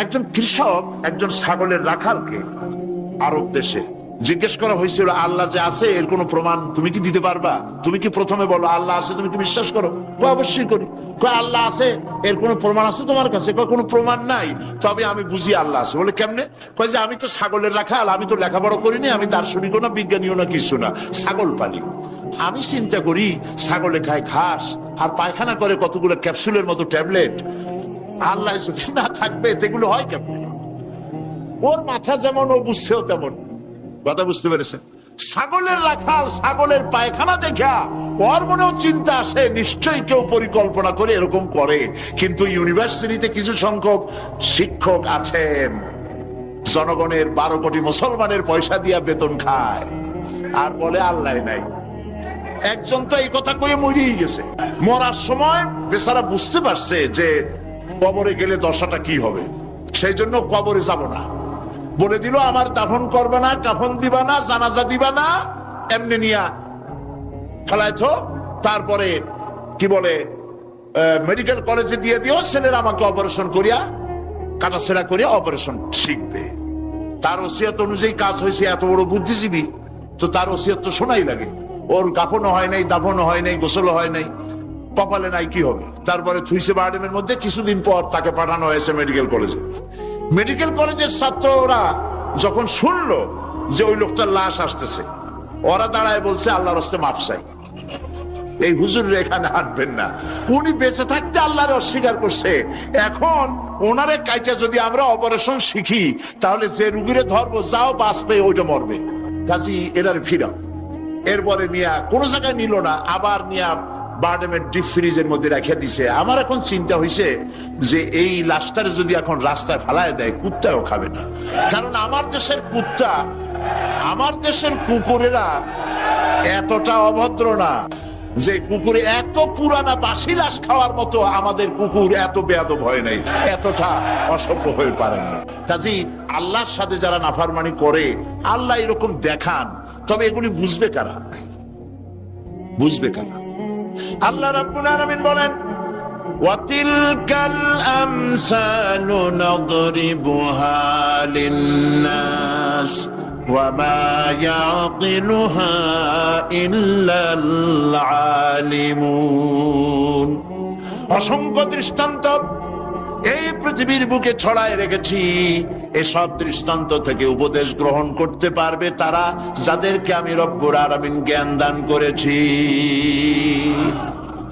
একজন কৃষক একজন ছাগলের রাখালকে আরব দেশে জিজ্ঞেস করা হয়েছিল, আল্লাহ যে আছে এর কোন প্রমাণ তুমি কি দিতে পারবা? তুমি কি প্রথমে বলো আল্লাহ আছে, তুমি কি বিশ্বাস করো? অবশ্যই করি। আল্লাহ আছে এর কোন প্রমাণ আছে তোমার কাছে? কোনো প্রমাণ নাই, তবে আমি বুঝি আল্লাহ আছে। বলে কেমনে? যে আমি তো ছাগলের রাখাল, আমি তো লেখাপড়া করিনি, আমি দার্শনিকও না বিজ্ঞানীও না কিছু না, ছাগল পালি। আমি চিন্তা করি ছাগলে খায় ঘাস আর পায়খানা করে কতগুলো ক্যাপসুলের মতো ট্যাবলেট, আল্লাহ যদি না থাকবে এগুলো হয় কেমন? ওর মাথা যেমন ও বুঝছেও তেমন। কথা বুঝতে পেরেছেন? ছাগলের রাখাল ছাগলের পায়খানা দেখা ওর মনেও চিন্তা আসে, নিশ্চয়ই কেউ পরিকল্পনা করে এরকম করে। কিন্তু ইউনিভার্সিটিতে কিছু সংখ্যক শিক্ষক আছেন জনগণের 12 কোটি মুসলমানের পয়সা দিয়া বেতন খায় আর বলে আল্লাহ নাই। একজন তো এই কথা কয়ে মরেই গেছে। মরার সময় বেচারা বুঝতে পারছে যে কবরে গেলে দশাটা কি হবে, সেই জন্য কবরে যাব না। বলে দিল আমার দাফন করবে না, কাফন দিবা না, জানাজা দিবা না, এমনি নিয়া ফেলাইতো। তারপরে কি বলে মেডিকেল কলেজে দিয়ে দিও, ছেলেরা আমাকে অপারেশন করিয়া কাটাছেড়া করিয়া অপারেশন শিখবে। তার ওসিয়ত অনুযায়ী কাজ হয়েছে। এত বড় বুদ্ধিজীবী, তো তার ওসিয়ত তো শোনাই লাগে। ওর কাফনও হয় নাই, দাফনও হয় নাই, গোসলও হয় নাই, কপালে নাই, কি হবে? তারপরে থুইছে বার্ডেমের মধ্যে। কিছুদিন পর তাকে পাঠানো হয়েছে মেডিকেল কলেজে। মেডিকেল কলেজের ছাত্ররা যখন শুনলো যে ওই লোকটার লাশ আসতেছে, ওরা দাঁড়ায় বলছে আল্লাহর রাস্তে মাপ চাই, এই হুজুর এখানে আনবেন না। উনি বেঁচে থাকতে আল্লাহর অস্বীকার করছে। এখন ওনারে কাইটা যদি আমরা অপারেশন শিখি, তাহলে যে রুগীরে ধরবো যাও বাঁচবে ওইটা মরবে, কাজী এরার ফিরাও। এরপরে নিয়া কোনো জায়গায় নিল না, আবার নিয়া বার্ডেমের ডিপ ফ্রিজের মধ্যে রেখে দিছে। আমার এখন চিন্তা হয়েছে যে এই লাশটারে যদি এখন রাস্তায় ফেলায় দেয়, কুত্তাও খাবে না। কারণ আমার দেশের কুত্তা, আমার দেশের কুকুরেরা এতটা অভদ্র না যে কুকুরে এত পুরানা বাসি লাশ খাওয়ার মতো আমাদের কুকুর এত বেয়াদব হয় নাই, এতটা অসভ্য হয়ে পারে না। কাজী আল্লাহর সাথে যারা নাফরমানি করে, আল্লাহ এরকম দেখান, তবে এগুলি বুঝবে কারা? বুঝবে কারা? আল্লাহ রাব্বুল আলামিন বলেন ওয়াতিলকাল আমসালু নাদরিবুহা লিন্নাস ওয়া মা ইয়াকিলুহা ইল্লাল আলিমুন। অসংখ্য দৃষ্টান্ত এই পৃথিবীর বুকে ছড়ায় রেখেছি। এসব দৃষ্টান্ত থেকে উপদেশ গ্রহণ করতে পারবে তারা যাদেরকে আমি রব্বুল আলামিন জ্ঞান দান করেছি,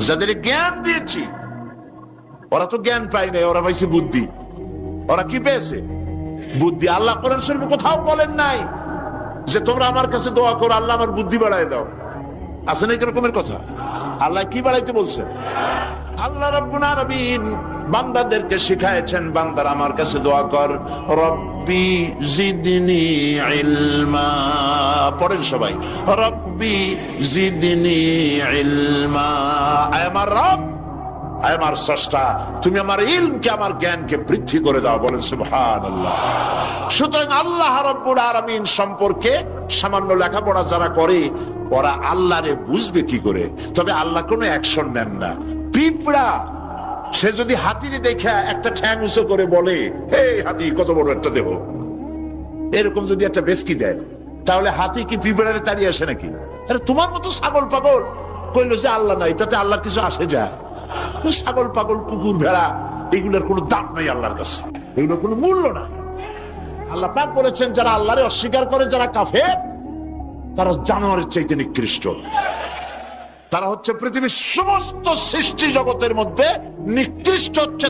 যাদের জ্ঞান দিয়েছি। ওরা তো জ্ঞান পায় নাই, ওরা পাইছে বুদ্ধি। ওরা কি পেয়েছে? বুদ্ধি। আল্লাহ কোরআন শরীফে কোথাও বলেন নাই যে তোমরা আমার কাছে দোয়া করো আল্লাহ আমার বুদ্ধি বাড়ায় দাও। আছে না এরকমের কথা? আল্লাহ কি বাড়াইতে বলছেন? আল্লাহ রাব্বুল আলামিন বান্দাদেরকে শিখায়েছেন, বান্দার আমার কাছে দোয়া কর, রব্বি জিদনি ইলমা। পড়েন সবাই, রব্বি জিদনি ইলমা। আয় আমার রব, আয় আমার স্রষ্টা, তুমি আমার ইলমকে, আমার জ্ঞানকে বৃদ্ধি করে দাও। বলেন সুবহানাল্লাহ। সুতরাং আল্লাহ রাব্বুল আলামিন সম্পর্কে সামান্য লেখাপড়া যারা করে, ওরা আল্লাহরে বুঝবে কি করে? তবে আল্লাহ কোনো অ্যাকশন নেন না। পিঁপড়া সে যদি হাতির দেখে একটা ঠ্যাং উঁচু করে বলে, এই হাতি কত বড় একটা দেহ, এরকম যদি একটা বেসকি দেয়, তাহলে হাতি কি পিঁপড়ারে তাড়িয়ে আসে নাকি? আরে তোমার মতো ছাগল পাগল কইলো যে আল্লাহ নাই, তাতে আল্লাহর কিছু আসে যায়? ছাগল পাগল কুকুর ভেড়া এগুলোর কোনো দাম নাই আল্লাহর কাছে, এগুলোর কোনো মূল্য নাই। আল্লাহ পাক বলেছেন যারা আল্লাহরে অস্বীকার করে, যারা কাফের, তারা জানোয়ারের চাইতে নিকৃষ্ট। তারা হচ্ছে পৃথিবীর সমস্ত সৃষ্টি জগতের মধ্যে নিকৃষ্ট হচ্ছে